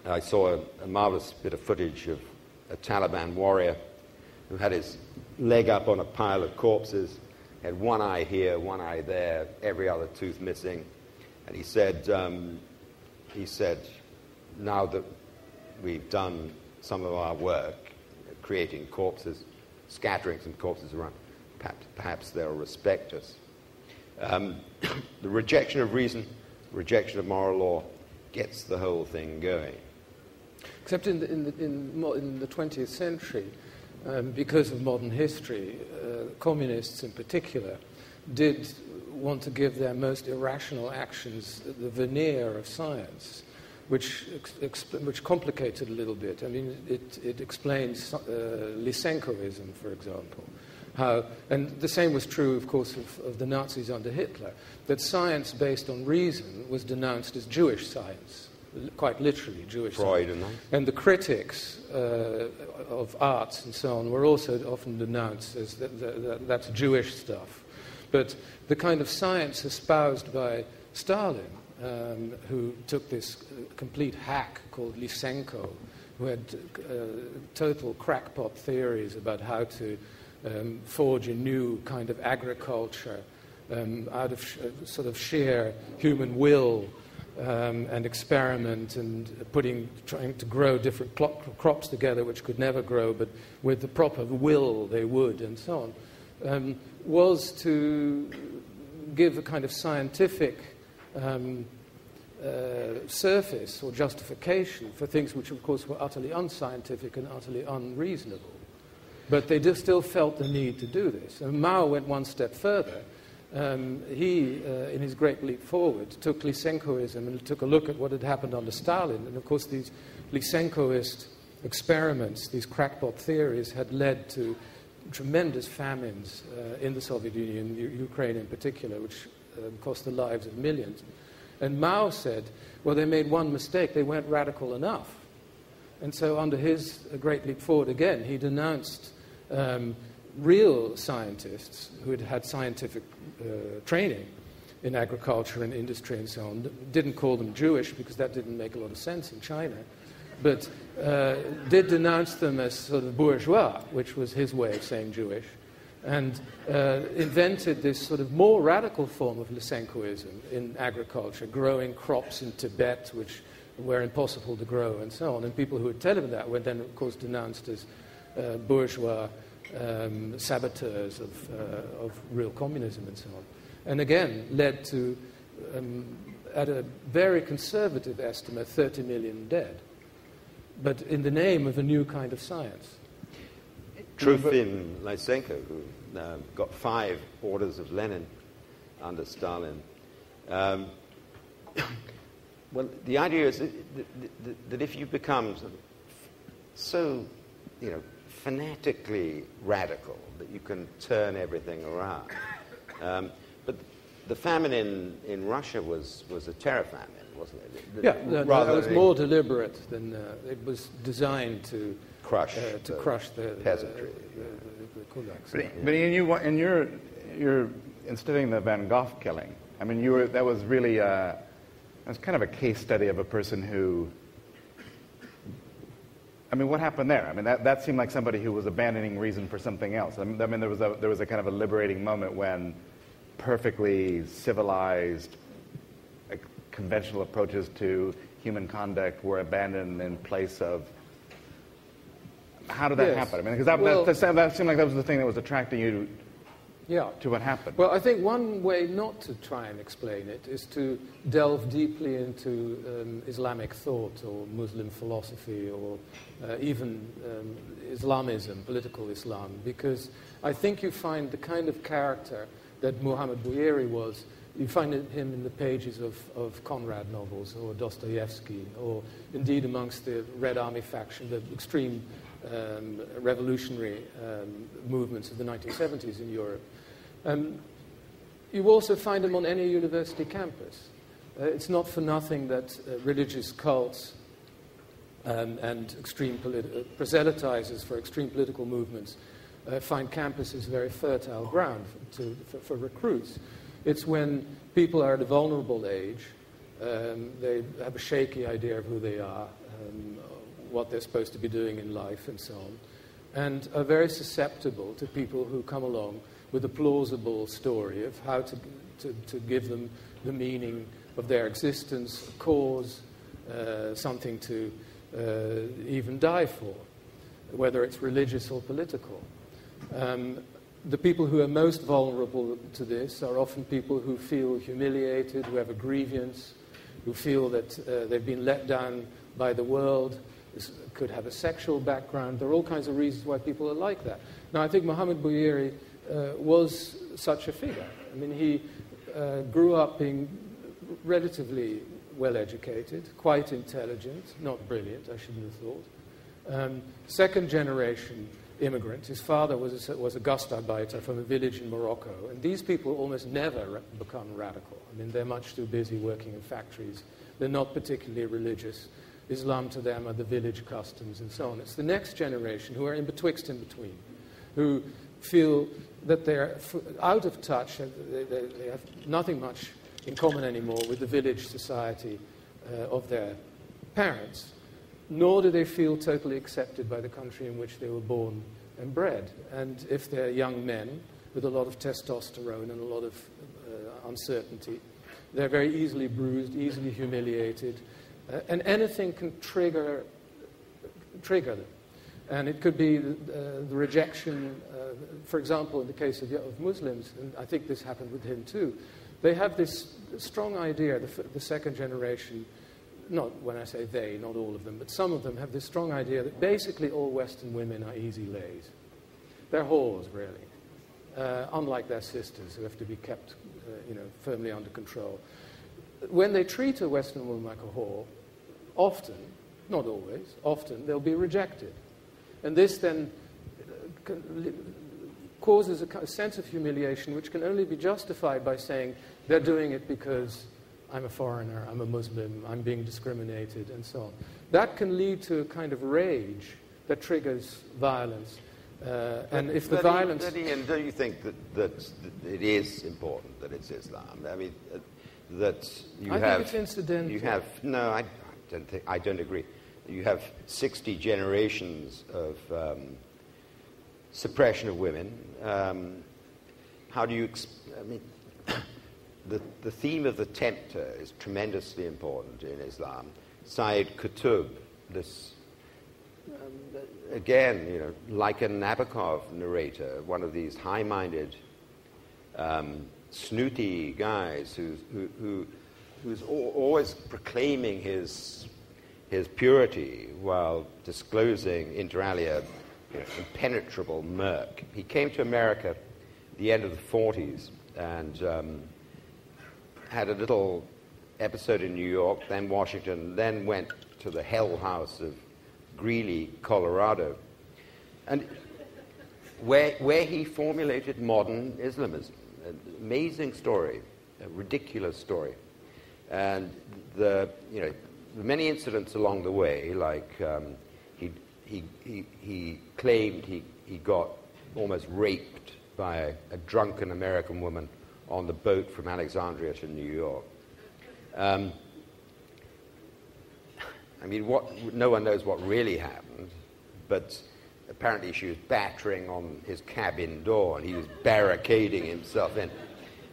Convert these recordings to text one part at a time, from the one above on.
I saw a marvelous bit of footage of a Taliban warrior who had his leg up on a pile of corpses, had one eye here, one eye there, every other tooth missing. And he said, now that we've done some of our work, creating corpses, scattering some corpses around, perhaps they'll respect us. The rejection of reason, rejection of moral law gets the whole thing going. Except in the 20th century, because of modern history, communists in particular did want to give their most irrational actions the veneer of science, which complicated a little bit. I mean, it explains Lysenkoism, for example. And the same was true, of course, of the Nazis under Hitler, that science based on reason was denounced as Jewish science, quite literally Jewish Freud science. And the critics of arts and so on were also often denounced as that's Jewish stuff. But the kind of science espoused by Stalin, who took this complete hack called Lysenko, who had total crackpot theories about how to forge a new kind of agriculture out of sort of sheer human will and experiment and trying to grow different crops together which could never grow, but with the proper will they would, and so on, was to give a kind of scientific surface or justification for things which, of course, were utterly unscientific and utterly unreasonable. But they still felt the need to do this. And Mao went one step further. He, in his Great Leap Forward, took Lysenkoism and took a look at what had happened under Stalin. And, of course, these Lysenkoist experiments, these crackpot theories, had led to tremendous famines in the Soviet Union, Ukraine in particular, which cost the lives of millions. And Mao said, well, they made one mistake. They weren't radical enough. And so under his Great Leap Forward, again, he denounced real scientists who had had scientific training in agriculture and industry and so on. Didn't call them Jewish because that didn't make a lot of sense in China, but did denounce them as sort of bourgeois, which was his way of saying Jewish, and invented this sort of more radical form of Lysenkoism in agriculture, growing crops in Tibet, which were impossible to grow, and so on. And people who would tell him that were then, of course, denounced as bourgeois saboteurs of real communism and so on. And again, led to, at a very conservative estimate, 30 million dead. But in the name of a new kind of science. Trofim Lysenko, who got 5 orders of Lenin under Stalin. Well, the idea is that if you become so, fanatically radical that you can turn everything around. But the famine in Russia was a terror famine, wasn't it? It was more deliberate than it was designed to crush the peasantry. The kulaks. But in your in studying the Van Gogh killing, I mean, that was really that's kind of a case study of a person who. I mean, what happened there? I mean, that seemed like somebody who was abandoning reason for something else. I mean, there was a kind of a liberating moment when perfectly civilized, conventional approaches to human conduct were abandoned in place of. How did that happen? I mean, because that seemed like that was the thing that was attracting you to what happened. Well, I think one way not to try and explain it is to delve deeply into Islamic thought or Muslim philosophy or even Islamism, political Islam, because I think you find the kind of character that Muhammad Bouyeri was, you find him in the pages of Conrad novels or Dostoevsky or indeed amongst the Red Army faction, the extreme revolutionary movements of the 1970s in Europe. You also find them on any university campus. It's not for nothing that religious cults and extreme proselytizers for extreme political movements find campuses very fertile ground for recruits. It's when people are at a vulnerable age, they have a shaky idea of who they are, what they're supposed to be doing in life and so on, and are very susceptible to people who come along with a plausible story of how to give them the meaning of their existence, a cause, something to even die for, whether it's religious or political. The people who are most vulnerable to this are often people who feel humiliated, who have a grievance, who feel that they've been let down by the world. This could have a sexual background. There are all kinds of reasons why people are like that. Now, I think Muhammad Bouyeri was such a figure. I mean, he grew up being relatively well-educated, quite intelligent, not brilliant, I shouldn't have thought. Second-generation immigrant. His father was a Gastarbeiter from a village in Morocco, and these people almost never become radical. I mean, they're much too busy working in factories. They're not particularly religious. Islam to them are the village customs and so on. It's the next generation who are in between, who feel that they're out of touch, they have nothing much in common anymore with the village society of their parents, nor do they feel totally accepted by the country in which they were born and bred. And if they're young men with a lot of testosterone and a lot of uncertainty, they're very easily bruised, easily humiliated, and anything can trigger them. And it could be the rejection, for example, in the case of Muslims, and I think this happened with him too. They have this strong idea, the second generation, not when I say they, not all of them, but some of them have this strong idea that basically all Western women are easy lays. They're whores, really, unlike their sisters who have to be kept firmly under control. When they treat a Western woman like a whore, often, not always, often, they'll be rejected. And this then causes a sense of humiliation which can only be justified by saying they're doing it because I'm a foreigner, I'm a Muslim, I'm being discriminated, and so on. That can lead to a kind of rage that triggers violence. And if the violence... Ian, don't you think that it is important that it's Islam? I mean, that you have... I think it's incidental. You have... No, I don't agree. You have 60 generations of suppression of women. How do you... I mean... The theme of the tempter is tremendously important in Islam. Sayyid Qutb, this, again, like a Nabokov narrator, one of these high-minded, snooty guys who's always proclaiming his purity while disclosing, inter alia, impenetrable murk. He came to America at the end of the 40s and had a little episode in New York, then Washington, then went to the hell house of Greeley, Colorado, and where he formulated modern Islamism. An amazing story, a ridiculous story. And the many incidents along the way, like he claimed he got almost raped by a drunken American woman on the boat from Alexandria to New York. I mean, no one knows what really happened, but apparently she was battering on his cabin door and he was barricading himself in.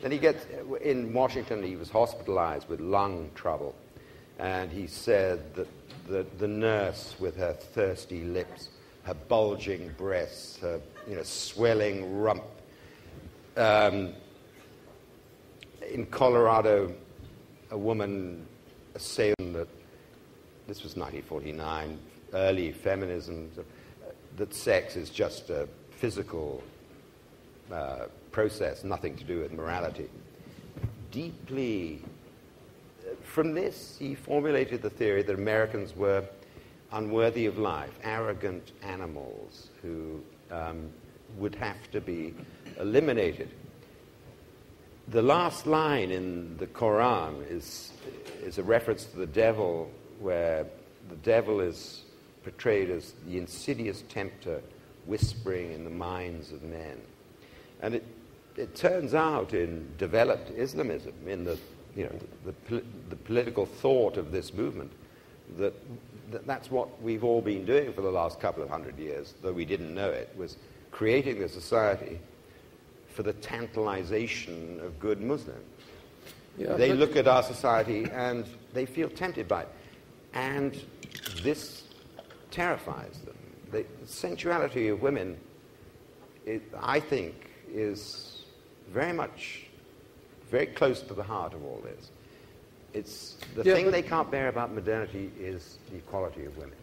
Then he gets, in Washington, he was hospitalized with lung trouble, and he said that the nurse with her thirsty lips, her bulging breasts, her swelling rump, in Colorado, a woman assailed that, this was 1949, early feminism, that sex is just a physical process, nothing to do with morality. Deeply, from this, he formulated the theory that Americans were unworthy of life, arrogant animals who would have to be eliminated. The last line in the Quran is a reference to the devil, where the devil is portrayed as the insidious tempter whispering in the minds of men. And it turns out in developed Islamism, in the political thought of this movement, that that's what we've all been doing for the last couple of 100 years, though we didn't know it, was creating a society for the tantalization of good Muslims. Yeah, they look at our society and they feel tempted by it. And this terrifies them. The sensuality of women, I think, is very close to the heart of all this. It's the thing they can't bear about modernity is the equality of women.